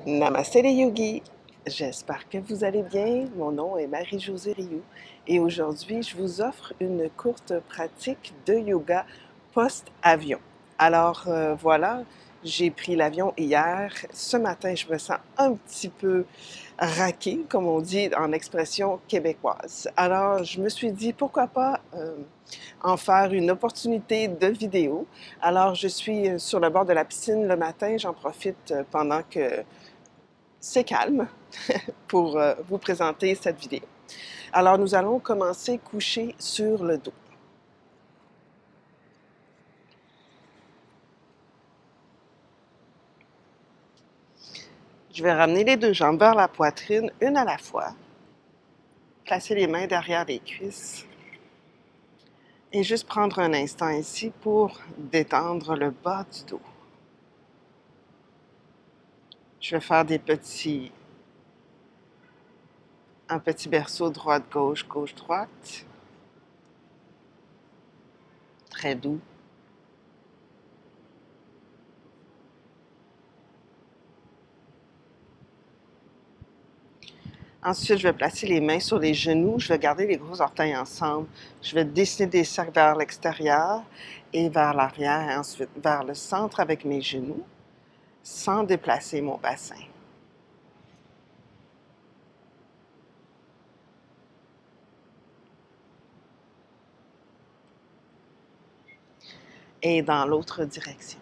Namasté les yogis! J'espère que vous allez bien. Mon nom est Marie-Josée Rioux et aujourd'hui, je vous offre une courte pratique de yoga post-avion. Alors voilà, j'ai pris l'avion hier. Ce matin, je me sens un petit peu raquée, comme on dit en expression québécoise. Alors, je me suis dit, pourquoi pas en faire une opportunité de vidéo. Alors, je suis sur le bord de la piscine le matin. J'en profite pendant que c'est calme pour vous présenter cette vidéo. Alors, nous allons commencer couché sur le dos. Je vais ramener les deux jambes vers la poitrine, une à la fois. Placer les mains derrière les cuisses. Et juste prendre un instant ici pour détendre le bas du dos. Je vais faire un petit berceau droite-gauche, gauche-droite. Très doux. Ensuite, je vais placer les mains sur les genoux. Je vais garder les gros orteils ensemble. Je vais dessiner des cercles vers l'extérieur et vers l'arrière, et ensuite vers le centre avec mes genoux, sans déplacer mon bassin. Et dans l'autre direction.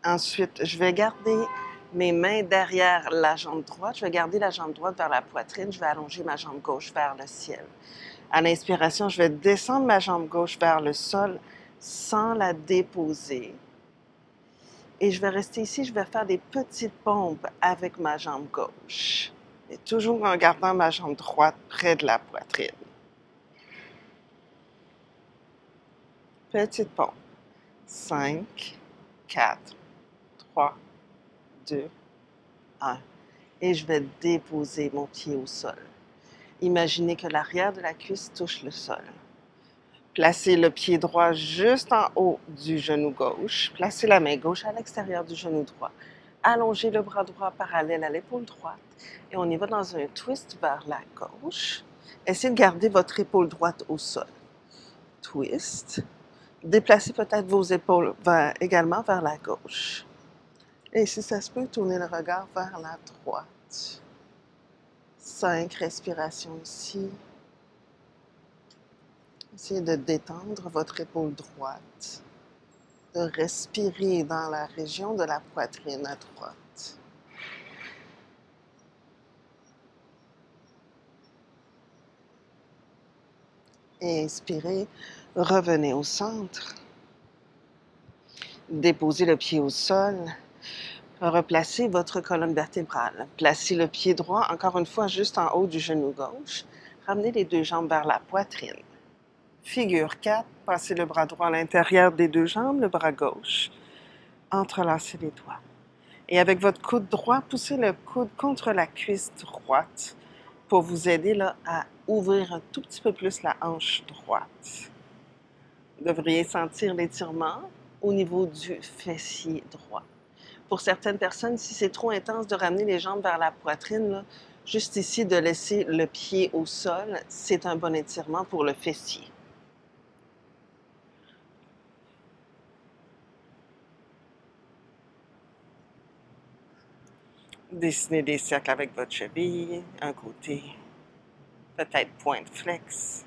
Ensuite, je vais garder mes mains derrière la jambe droite. Je vais garder la jambe droite vers la poitrine. Je vais allonger ma jambe gauche vers le ciel. À l'inspiration, je vais descendre ma jambe gauche vers le sol sans la déposer. Et je vais rester ici, je vais faire des petites pompes avec ma jambe gauche. Et toujours en gardant ma jambe droite près de la poitrine. Petite pompe. 5, 4, 3, 2, 1. Et je vais déposer mon pied au sol. Imaginez que l'arrière de la cuisse touche le sol. Placez le pied droit juste en haut du genou gauche. Placez la main gauche à l'extérieur du genou droit. Allongez le bras droit parallèle à l'épaule droite. Et on y va dans un twist vers la gauche. Essayez de garder votre épaule droite au sol. Twist. Déplacez peut-être vos épaules également vers la gauche. Et si ça se peut, tournez le regard vers la droite. 5 respirations ici. Essayez de détendre votre épaule droite, de respirer dans la région de la poitrine à droite. Et inspirez, revenez au centre. Déposez le pied au sol. Replacez votre colonne vertébrale. Placez le pied droit, encore une fois, juste en haut du genou gauche. Ramenez les deux jambes vers la poitrine. Figure 4, passez le bras droit à l'intérieur des deux jambes, le bras gauche. Entrelacez les doigts. Et avec votre coude droit, poussez le coude contre la cuisse droite pour vous aider là, à ouvrir un tout petit peu plus la hanche droite. Vous devriez sentir l'étirement au niveau du fessier droit. Pour certaines personnes, si c'est trop intense de ramener les jambes vers la poitrine, là, juste ici de laisser le pied au sol, c'est un bon étirement pour le fessier. Dessinez des cercles avec votre cheville, un côté, peut-être pointe flex.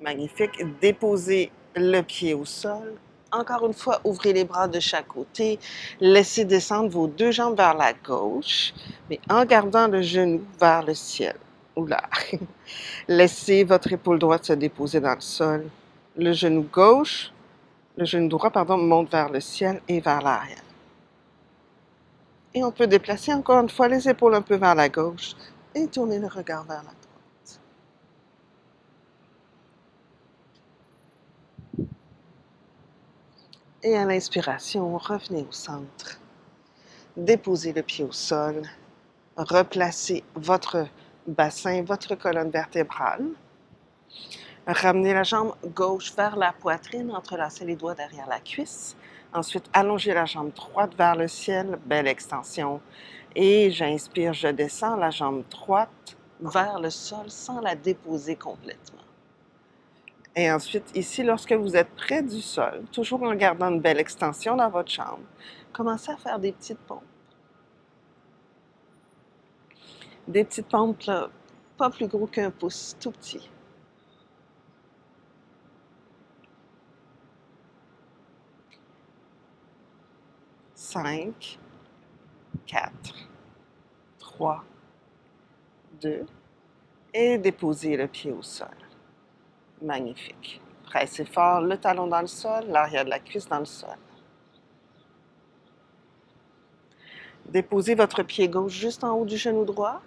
Magnifique. Déposez le pied au sol. Encore une fois, ouvrez les bras de chaque côté. Laissez descendre vos deux jambes vers la gauche, mais en gardant le genou vers le ciel. Oula! Laissez votre épaule droite se déposer dans le sol. Le genou droit, monte vers le ciel et vers l'arrière. Et on peut déplacer encore une fois les épaules un peu vers la gauche et tourner le regard vers la droite. Et à l'inspiration, revenez au centre. Déposez le pied au sol. Replacez votre bassin, votre colonne vertébrale. Ramenez la jambe gauche vers la poitrine, entrelacez les doigts derrière la cuisse. Ensuite, allongez la jambe droite vers le ciel, belle extension. Et j'inspire, je descends la jambe droite vers le sol sans la déposer complètement. Et ensuite, ici, lorsque vous êtes près du sol, toujours en gardant une belle extension dans votre jambe, commencez à faire des petites pompes. Des petites pompes, là, pas plus gros qu'un pouce, tout petit. 5, 4, 3, 2, et déposez le pied au sol. Magnifique. Pressez fort le talon dans le sol, l'arrière de la cuisse dans le sol. Déposez votre pied gauche juste en haut du genou droit.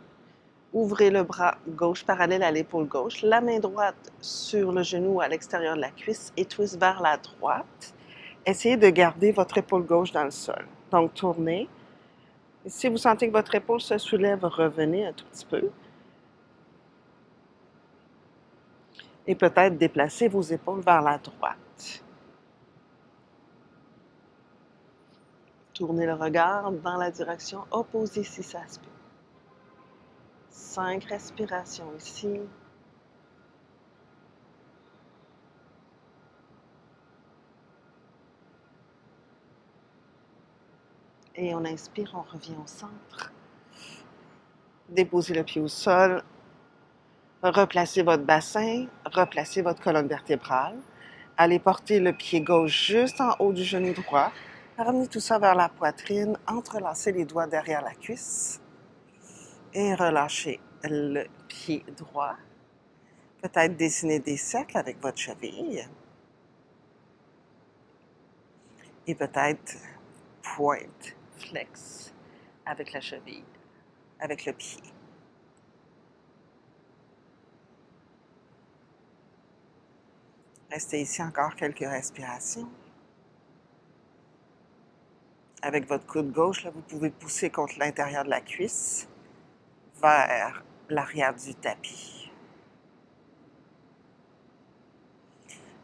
Ouvrez le bras gauche parallèle à l'épaule gauche, la main droite sur le genou à l'extérieur de la cuisse et twist vers la droite. Essayez de garder votre épaule gauche dans le sol. Donc, tournez. Et si vous sentez que votre épaule se soulève, revenez un tout petit peu. Et peut-être déplacer vos épaules vers la droite. Tournez le regard dans la direction opposée si ça se peut. 5 respirations ici. Et on inspire, on revient au centre. Déposez le pied au sol. Replacez votre bassin, replacez votre colonne vertébrale. Allez porter le pied gauche juste en haut du genou droit. Ramenez tout ça vers la poitrine, entrelacez les doigts derrière la cuisse et relâchez le pied droit. Peut-être dessiner des cercles avec votre cheville. Et peut-être pointe, flex avec la cheville, avec le pied. Restez ici encore quelques respirations. Avec votre coude gauche, là, vous pouvez pousser contre l'intérieur de la cuisse vers l'arrière du tapis.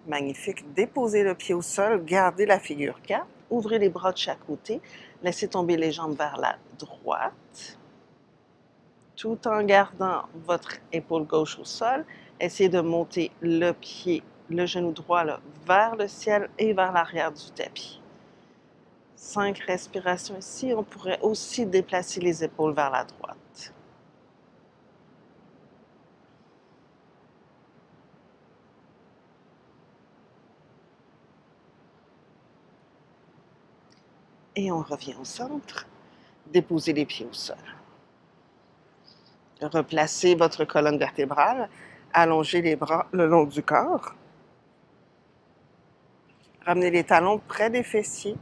Magnifique. Déposez le pied au sol, gardez la figure 4, ouvrez les bras de chaque côté, laissez tomber les jambes vers la droite, tout en gardant votre épaule gauche au sol. Essayez de monter le pied, le genou droit là, vers le ciel et vers l'arrière du tapis. 5 respirations ici. On pourrait aussi déplacer les épaules vers la droite. Et on revient au centre. Déposez les pieds au sol. Replacez votre colonne vertébrale. Allongez les bras le long du corps. Ramenez les talons près des fessiers.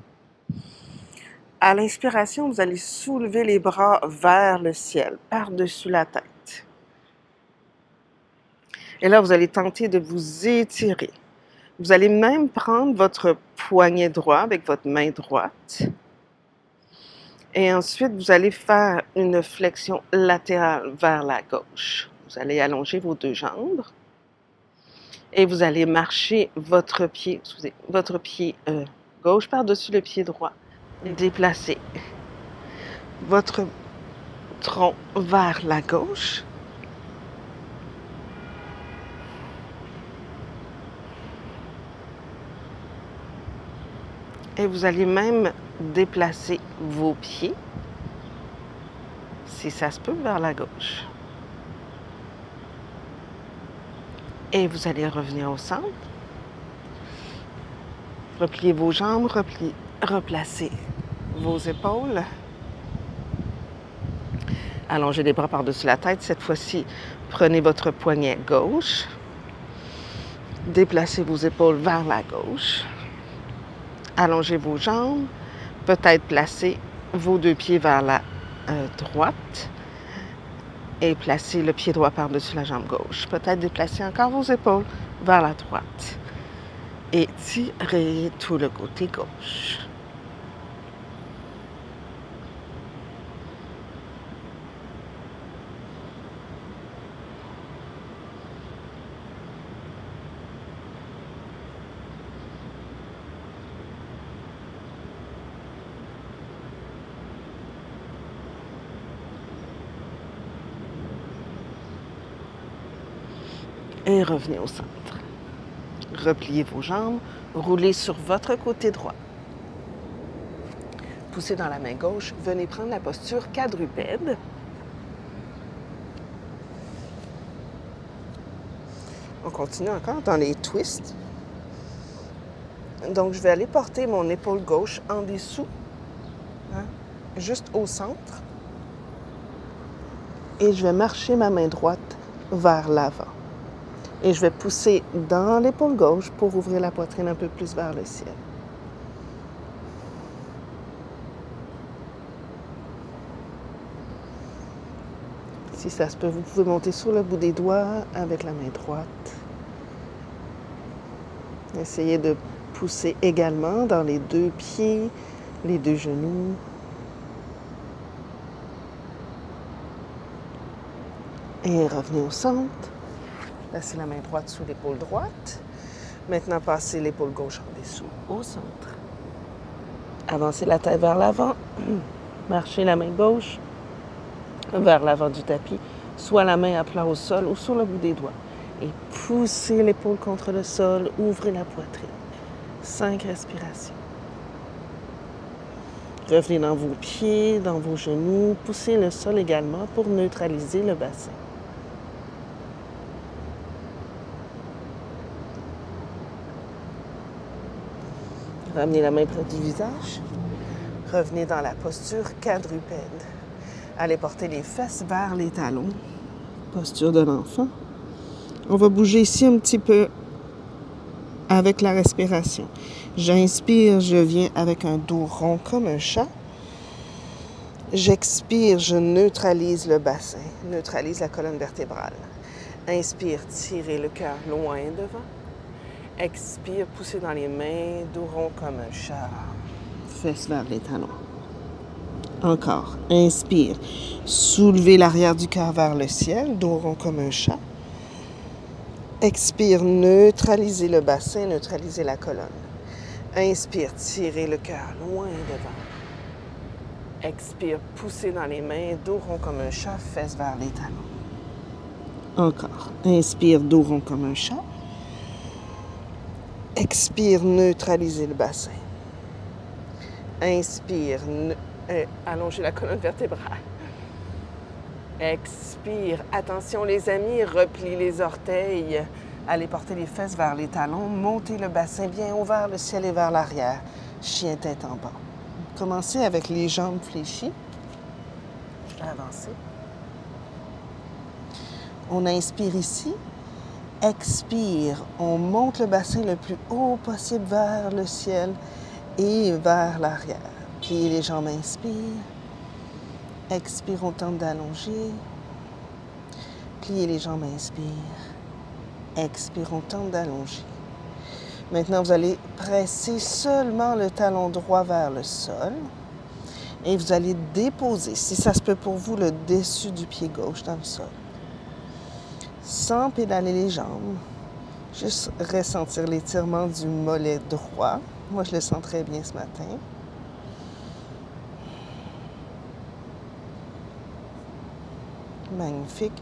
À l'inspiration, vous allez soulever les bras vers le ciel, par-dessus la tête. Et là, vous allez tenter de vous étirer. Vous allez même prendre votre poignet droit avec votre main droite. Et ensuite, vous allez faire une flexion latérale vers la gauche. Vous allez allonger vos deux jambes. Et vous allez marcher votre pied gauche par-dessus le pied droit. Déplacez votre tronc vers la gauche. Et vous allez même déplacer vos pieds, si ça se peut, vers la gauche. Et vous allez revenir au centre. Repliez vos jambes, replacez vos épaules. Allongez les bras par-dessus la tête. Cette fois-ci, prenez votre poignet gauche. Déplacez vos épaules vers la gauche. Allongez vos jambes. Peut-être placez vos deux pieds vers la droite. Et placez le pied droit par-dessus la jambe gauche. Peut-être déplacer encore vos épaules vers la droite. Et tirez tout le côté gauche. Et revenez au centre. Repliez vos jambes, roulez sur votre côté droit. Poussez dans la main gauche, venez prendre la posture quadrupède. On continue encore dans les twists. Donc, je vais aller porter mon épaule gauche en dessous, hein, juste au centre. Et je vais marcher ma main droite vers l'avant. Et je vais pousser dans l'épaule gauche pour ouvrir la poitrine un peu plus vers le ciel. Si ça se peut, vous pouvez monter sur le bout des doigts avec la main droite. Essayez de pousser également dans les deux pieds, les deux genoux. Et revenez au centre. Placez la main droite sous l'épaule droite. Maintenant, passez l'épaule gauche en dessous, au centre. Avancez la tête vers l'avant. Marchez la main gauche vers l'avant du tapis, soit la main à plat au sol ou sur le bout des doigts. Et poussez l'épaule contre le sol, ouvrez la poitrine. 5 respirations. Revenez dans vos pieds, dans vos genoux. Poussez le sol également pour neutraliser le bassin. Ramenez la main près du visage. Revenez dans la posture quadrupède. Allez porter les fesses vers les talons. Posture de l'enfant. On va bouger ici un petit peu avec la respiration. J'inspire, je viens avec un dos rond comme un chat. J'expire, je neutralise le bassin, neutralise la colonne vertébrale. Inspire, tirez le cœur loin devant. Expire, poussez dans les mains, dos rond comme un chat. Fesses vers les talons. Encore. Inspire. Soulevez l'arrière du cœur vers le ciel, dos rond comme un chat. Expire, neutralisez le bassin, neutralisez la colonne. Inspire, tirez le cœur loin devant. Expire, poussez dans les mains, dos rond comme un chat, fesses vers les talons. Encore. Inspire, dos rond comme un chat. Expire, neutralisez le bassin. Inspire, allongez la colonne vertébrale. Expire. Attention les amis, replie les orteils. Allez porter les fesses vers les talons. Montez le bassin bien haut vers le ciel et vers l'arrière. Chien tête en bas. Commencez avec les jambes fléchies. Avancez. On inspire ici. Expire. On monte le bassin le plus haut possible vers le ciel et vers l'arrière. Pliez les jambes, inspire. Expire, on tente d'allonger. Pliez les jambes, inspire. Expire, on tente d'allonger. Maintenant, vous allez presser seulement le talon droit vers le sol. Et vous allez déposer, si ça se peut pour vous, le dessus du pied gauche dans le sol. Sans pédaler les jambes. Juste ressentir l'étirement du mollet droit. Moi, je le sens très bien ce matin. Magnifique.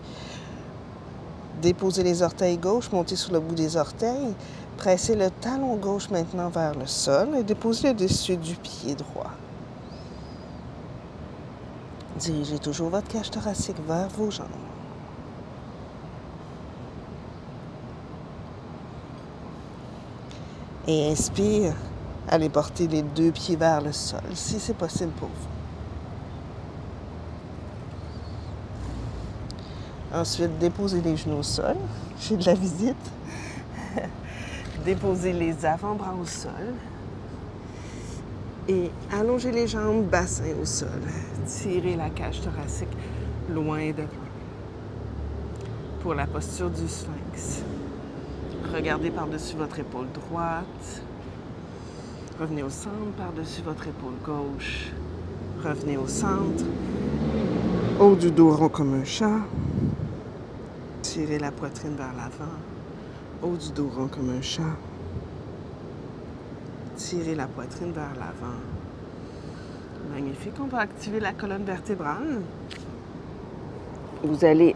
Déposez les orteils gauche, montez sur le bout des orteils. Pressez le talon gauche maintenant vers le sol et déposez le dessus du pied droit. Dirigez toujours votre cage thoracique vers vos jambes. Et inspire, allez porter les deux pieds vers le sol, si c'est possible pour vous. Ensuite, déposez les genoux au sol. J'ai de la visite. Déposez les avant-bras au sol. Et allongez les jambes, bassin au sol. Tirez la cage thoracique loin devant. Pour la posture du sphinx. Regardez par-dessus votre épaule droite. Revenez au centre, par-dessus votre épaule gauche. Revenez au centre. Haut du dos rond comme un chat. Tirez la poitrine vers l'avant. Haut du dos rond comme un chat. Tirez la poitrine vers l'avant. Magnifique. On va activer la colonne vertébrale. Vous allez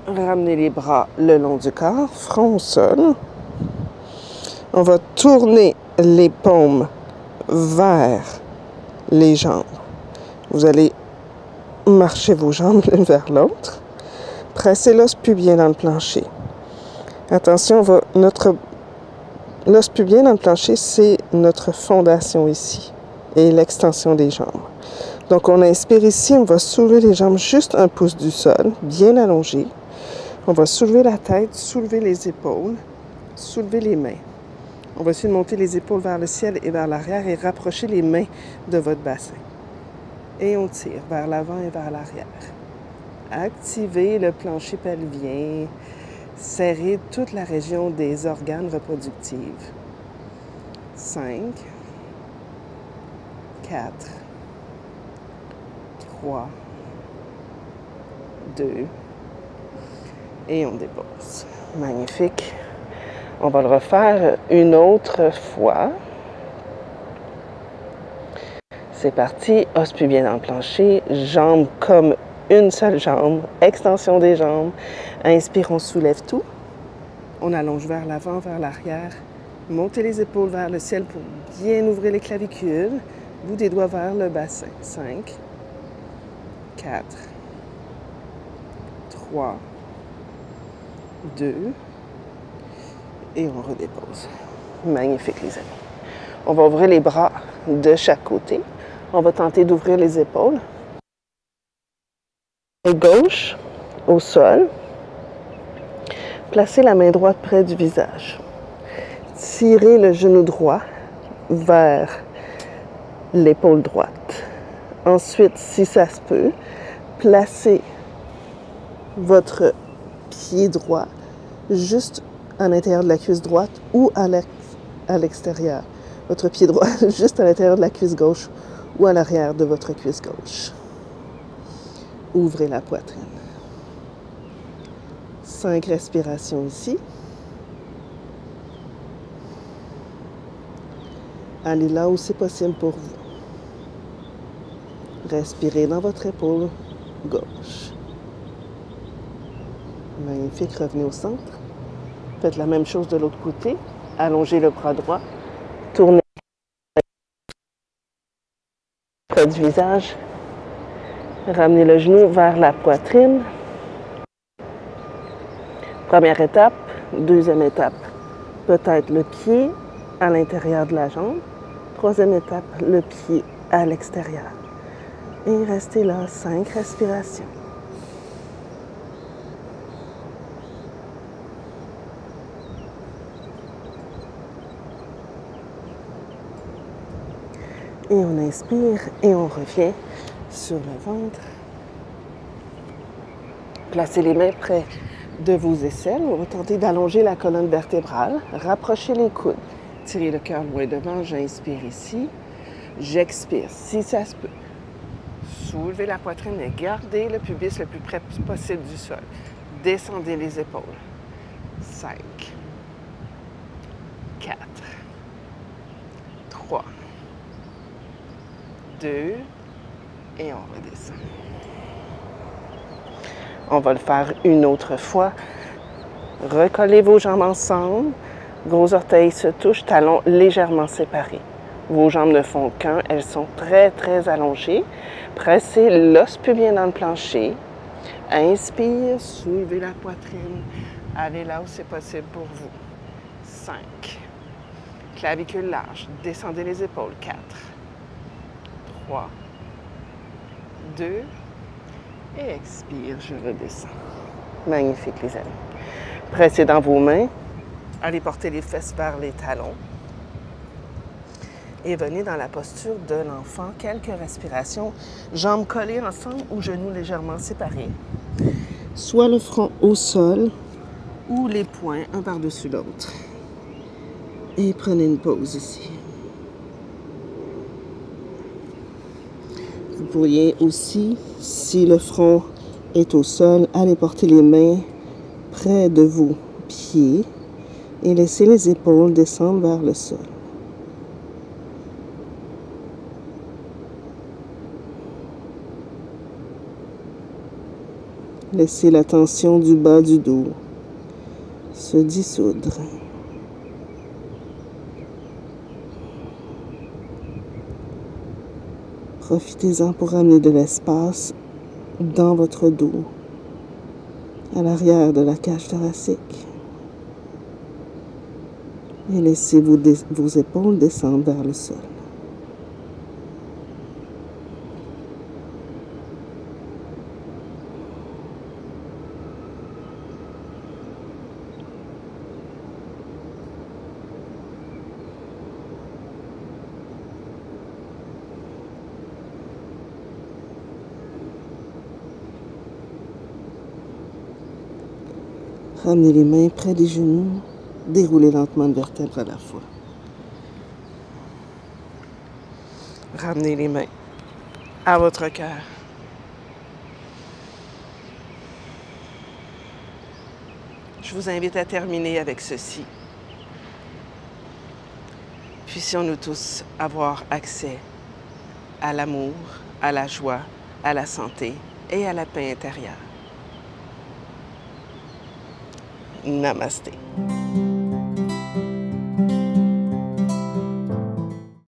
Ramenez les bras le long du corps, front au sol. On va tourner les paumes vers les jambes. Vous allez marcher vos jambes l'une vers l'autre. Pressez l'os pubien dans le plancher. Attention, l'os pubien dans le plancher, c'est notre fondation ici et l'extension des jambes. Donc, on inspire ici, on va soulever les jambes juste 1 pouce du sol, bien allongé. On va soulever la tête, soulever les épaules, soulever les mains. On va essayer de monter les épaules vers le ciel et vers l'arrière et rapprocher les mains de votre bassin. Et on tire vers l'avant et vers l'arrière. Activez le plancher pelvien. Serrez toute la région des organes reproductifs. 5, 4, 3, 2, et on dépose. Magnifique. On va le refaire une autre fois. C'est parti. Os pubien dans le plancher. Jambes comme une seule jambe. Extension des jambes. Inspire, on soulève tout. On allonge vers l'avant, vers l'arrière. Montez les épaules vers le ciel pour bien ouvrir les clavicules. Bout des doigts vers le bassin. 5, 4, 3, 2, et on redépose. Magnifique, les amis. On va ouvrir les bras de chaque côté. On va tenter d'ouvrir les épaules. Et gauche au sol. Placez la main droite près du visage. Tirez le genou droit vers l'épaule droite. Ensuite, si ça se peut, placez votre pied droit juste à l'intérieur de la cuisse droite ou à l'extérieur. Votre pied droit juste à l'intérieur de la cuisse gauche ou à l'arrière de votre cuisse gauche. Ouvrez la poitrine. 5 respirations ici. Allez là où c'est possible pour vous. Respirez dans votre épaule gauche. Magnifique, revenez au centre. Faites la même chose de l'autre côté. Allongez le bras droit. Tournez près du visage. Ramenez le genou vers la poitrine. Première étape. Deuxième étape, peut-être le pied à l'intérieur de la jambe. Troisième étape, le pied à l'extérieur. Et restez là, 5 respirations. Et on inspire et on revient sur le ventre. Placez les mains près de vos aisselles. On va tenter d'allonger la colonne vertébrale. Rapprochez les coudes. Tirez le cœur loin devant. J'inspire ici. J'expire si ça se peut. Soulevez la poitrine et gardez le pubis le plus près possible du sol. Descendez les épaules. 5, 4, 3, 2, et on redescend. On va le faire une autre fois. Recollez vos jambes ensemble. Gros orteils se touchent, talons légèrement séparés. Vos jambes ne font qu'un, elles sont très, très allongées. Pressez l'os pubien dans le plancher. Inspire, soulevez la poitrine. Allez là où c'est possible pour vous. 5. Clavicule large. Descendez les épaules. 4. 3. 2. Et expire, je redescends. Magnifique, les amis. Pressez dans vos mains. Allez porter les fesses vers les talons. Et venez dans la posture de l'enfant. Quelques respirations. Jambes collées ensemble ou genoux légèrement séparés. Soit le front au sol ou les poings un par-dessus l'autre. Et prenez une pause ici. Vous pourriez aussi, si le front est au sol, aller porter les mains près de vos pieds et laisser les épaules descendre vers le sol. Laissez la tension du bas du dos se dissoudre. Profitez-en pour amener de l'espace dans votre dos, à l'arrière de la cage thoracique. Et laissez vos épaules descendre vers le sol. Ramenez les mains près des genoux, déroulez lentement une vertèbre à la fois. Ramenez les mains à votre cœur. Je vous invite à terminer avec ceci. Puissions-nous tous avoir accès à l'amour, à la joie, à la santé et à la paix intérieure. Namasté.